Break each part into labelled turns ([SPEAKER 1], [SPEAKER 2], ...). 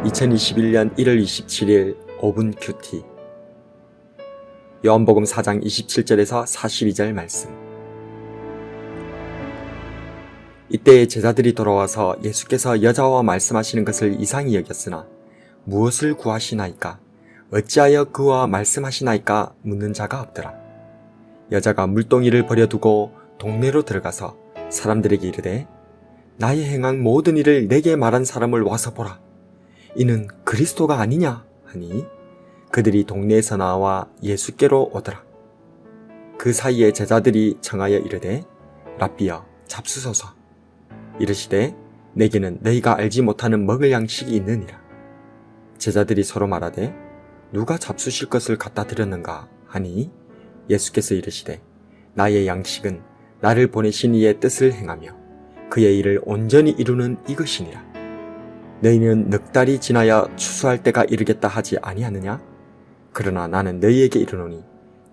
[SPEAKER 1] 2021년 1월 27일 5분 큐티. 요한복음 4장 27절에서 42절 말씀. 이때 제자들이 돌아와서 예수께서 여자와 말씀하시는 것을 이상히 여겼으나 무엇을 구하시나이까? 어찌하여 그와 말씀하시나이까? 묻는 자가 없더라. 여자가 물동이를 버려두고 동네로 들어가서 사람들에게 이르되 나의 행한 모든 일을 내게 말한 사람을 와서 보라. 이는 그리스도가 아니냐 하니 그들이 동네에서 나와 예수께로 오더라. 그 사이에 제자들이 청하여 이르되 랍비여 잡수소서. 이르시되 내게는 너희가 알지 못하는 먹을 양식이 있느니라. 제자들이 서로 말하되 누가 잡수실 것을 갖다 드렸는가 하니 예수께서 이르시되 나의 양식은 나를 보내신 이의 뜻을 행하며 그의 일을 온전히 이루는 이것이니라. 너희는 넉 달이 지나야 추수할 때가 이르겠다 하지 아니하느냐? 그러나 나는 너희에게 이르노니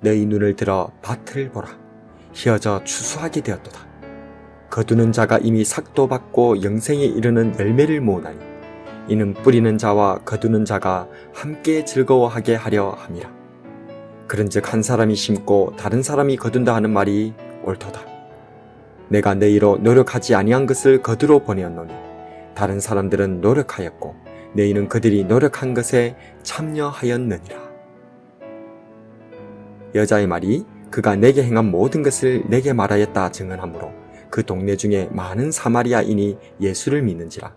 [SPEAKER 1] 너희 눈을 들어 밭을 보라. 휘어져 추수하게 되었도다. 거두는 자가 이미 삭도 받고 영생에 이르는 열매를 모으나니 이는 뿌리는 자와 거두는 자가 함께 즐거워하게 하려 함이라. 그런즉 한 사람이 심고 다른 사람이 거둔다 하는 말이 옳도다. 내가 너희로 노력하지 아니한 것을 거두러 보내었노니 다른 사람들은 노력하였고 너희는 그들이 노력한 것에 참여하였느니라. 여자의 말이 그가 내게 행한 모든 것을 내게 말하였다 증언하므로 그 동네 중에 많은 사마리아인이 예수를 믿는지라.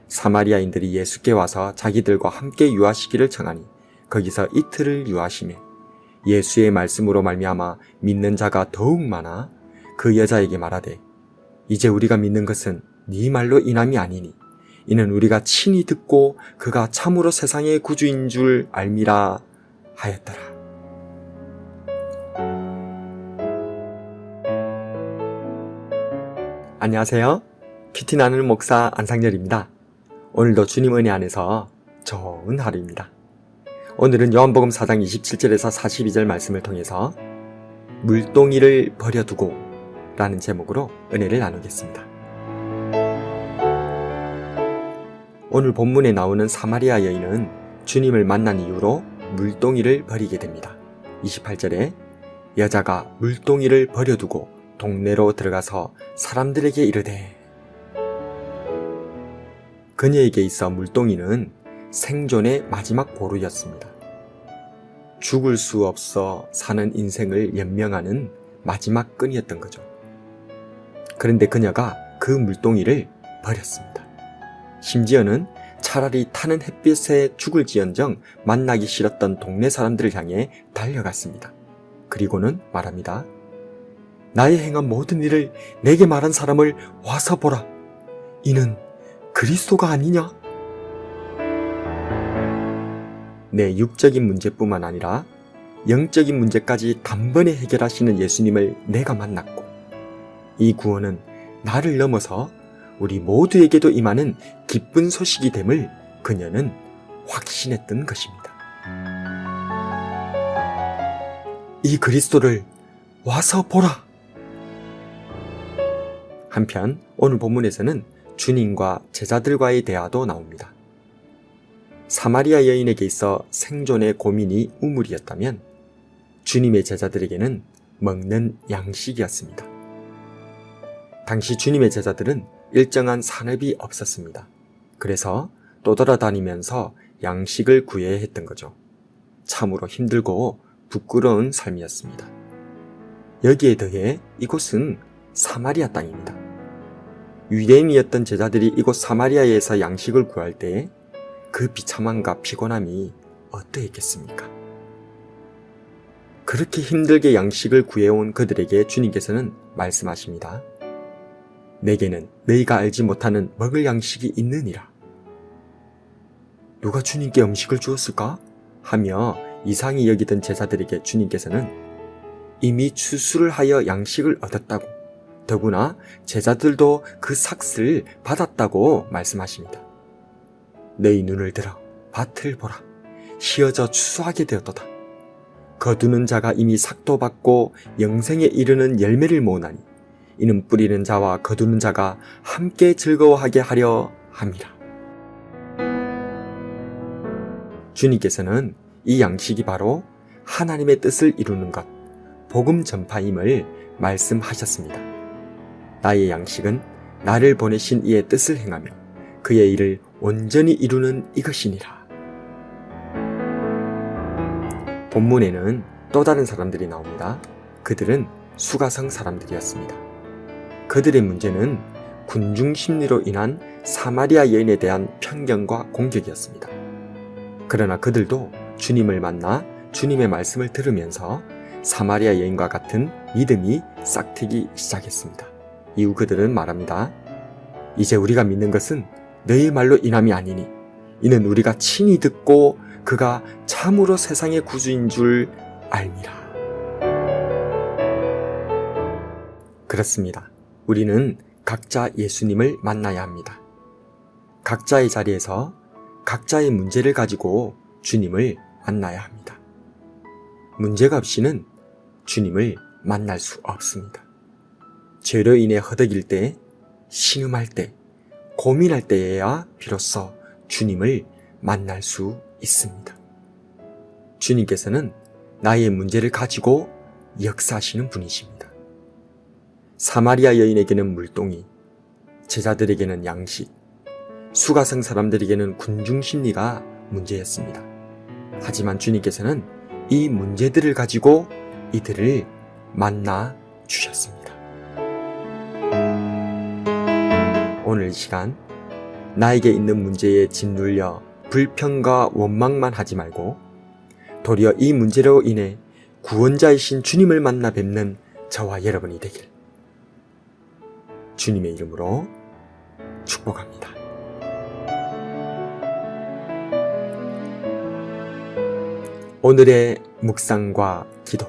[SPEAKER 1] 사마리아인들이 예수께 와서 자기들과 함께 유하시기를 청하니 거기서 이틀을 유하시매 예수의 말씀으로 말미암아 믿는 자가 더욱 많아 그 여자에게 말하되 이제 우리가 믿는 것은 네 말로 인함이 아니니 이는 우리가 친히 듣고 그가 참으로 세상의 구주인 줄 알미라 하였더라. 안녕하세요. 큐티 나누는 목사 안상열입니다. 오늘도 주님 은혜 안에서 좋은 하루입니다. 오늘은 요한복음 4장 27절에서 42절 말씀을 통해서 물동이를 버려두고 라는 제목으로 은혜를 나누겠습니다. 오늘 본문에 나오는 사마리아 여인은 주님을 만난 이후로 물동이를 버리게 됩니다. 28절에 여자가 물동이를 버려두고 동네로 들어가서 사람들에게 이르되. 그녀에게 있어 물동이는 생존의 마지막 보루였습니다. 죽을 수 없어 사는 인생을 연명하는 마지막 끈이었던 거죠. 그런데 그녀가 그 물동이를 버렸습니다. 심지어는 차라리 타는 햇빛에 죽을지언정 만나기 싫었던 동네 사람들을 향해 달려갔습니다. 그리고는 말합니다. 나의 행한 모든 일을 내게 말한 사람을 와서 보라. 이는 그리스도가 아니냐? 내 육적인 문제뿐만 아니라 영적인 문제까지 단번에 해결하시는 예수님을 내가 만났고 이 구원은 나를 넘어서 우리 모두에게도 임하는 기쁜 소식이 됨을 그녀는 확신했던 것입니다. 이 그리스도를 와서 보라! 한편 오늘 본문에서는 주님과 제자들과의 대화도 나옵니다. 사마리아 여인에게 있어 생존의 고민이 우물이었다면 주님의 제자들에게는 먹는 양식이었습니다. 당시 주님의 제자들은 일정한 산업이 없었습니다. 그래서 떠돌아다니면서 양식을 구해야 했던 거죠. 참으로 힘들고 부끄러운 삶이었습니다. 여기에 더해 이곳은 사마리아 땅입니다. 유대인이었던 제자들이 이곳 사마리아에서 양식을 구할 때 그 비참함과 피곤함이 어떠했겠습니까? 그렇게 힘들게 양식을 구해온 그들에게 주님께서는 말씀하십니다. 내게는 너희가 알지 못하는 먹을 양식이 있느니라. 누가 주님께 음식을 주었을까? 하며 이상히 여기던 제자들에게 주님께서는 이미 추수를 하여 양식을 얻었다고, 더구나 제자들도 그 삭을 받았다고 말씀하십니다. 너희 눈을 들어 밭을 보라. 휘어져 추수하게 되었도다. 거두는 자가 이미 삭도 받고 영생에 이르는 열매를 모으나니 이는 뿌리는 자와 거두는 자가 함께 즐거워하게 하려 함이라. 주님께서는 이 양식이 바로 하나님의 뜻을 이루는 것, 복음 전파임을 말씀하셨습니다. 나의 양식은 나를 보내신 이의 뜻을 행하며 그의 일을 온전히 이루는 이것이니라. 본문에는 또 다른 사람들이 나옵니다. 그들은 수가성 사람들이었습니다. 그들의 문제는 군중 심리로 인한 사마리아 여인에 대한 편견과 공격이었습니다. 그러나 그들도 주님을 만나 주님의 말씀을 들으면서 사마리아 여인과 같은 믿음이 싹트기 시작했습니다. 이후 그들은 말합니다. 이제 우리가 믿는 것은 너의 말로 인함이 아니니 이는 우리가 친히 듣고 그가 참으로 세상의 구주인 줄 알미라. 그렇습니다. 우리는 각자 예수님을 만나야 합니다. 각자의 자리에서 각자의 문제를 가지고 주님을 만나야 합니다. 문제가 없이는 주님을 만날 수 없습니다. 죄로 인해 허덕일 때, 신음할 때, 고민할 때에야 비로소 주님을 만날 수 있습니다. 주님께서는 나의 문제를 가지고 역사하시는 분이십니다. 사마리아 여인에게는 물동이, 제자들에게는 양식, 수가성 사람들에게는 군중 심리가 문제였습니다. 하지만 주님께서는 이 문제들을 가지고 이들을 만나 주셨습니다. 오늘 이 시간 나에게 있는 문제에 짓눌려 불평과 원망만 하지 말고 도리어 이 문제로 인해 구원자이신 주님을 만나 뵙는 저와 여러분이 되길 주님의 이름으로 축복합니다. 오늘의 묵상과 기도.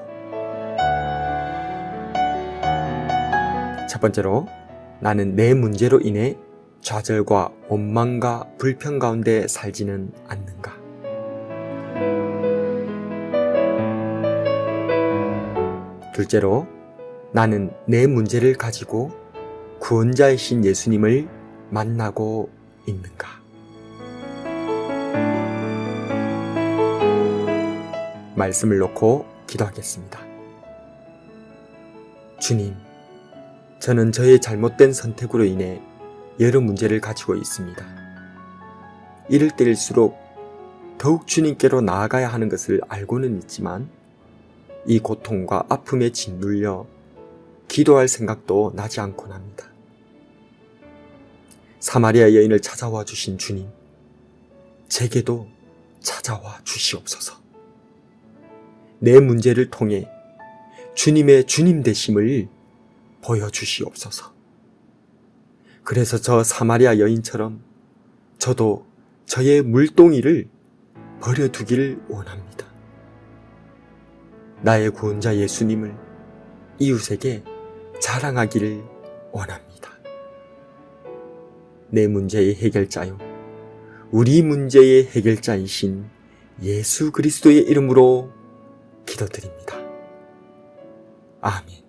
[SPEAKER 1] 첫 번째로, 나는 내 문제로 인해 좌절과 원망과 불평 가운데 살지는 않는가? 둘째로, 나는 내 문제를 가지고 구원자이신 예수님을 만나고 있는가? 말씀을 놓고 기도하겠습니다. 주님, 저는 저의 잘못된 선택으로 인해 여러 문제를 가지고 있습니다. 이럴 때일수록 더욱 주님께로 나아가야 하는 것을 알고는 있지만 이 고통과 아픔에 짓눌려 기도할 생각도 나지 않곤 합니다. 사마리아 여인을 찾아와 주신 주님, 제게도 찾아와 주시옵소서. 내 문제를 통해 주님의 주님 되심을 보여주시옵소서. 그래서 저 사마리아 여인처럼 저도 저의 물동이를 버려두기를 원합니다. 나의 구원자 예수님을 이웃에게 자랑하기를 원합니다. 내 문제의 해결자요, 우리 문제의 해결자이신 예수 그리스도의 이름으로 기도드립니다. 아멘.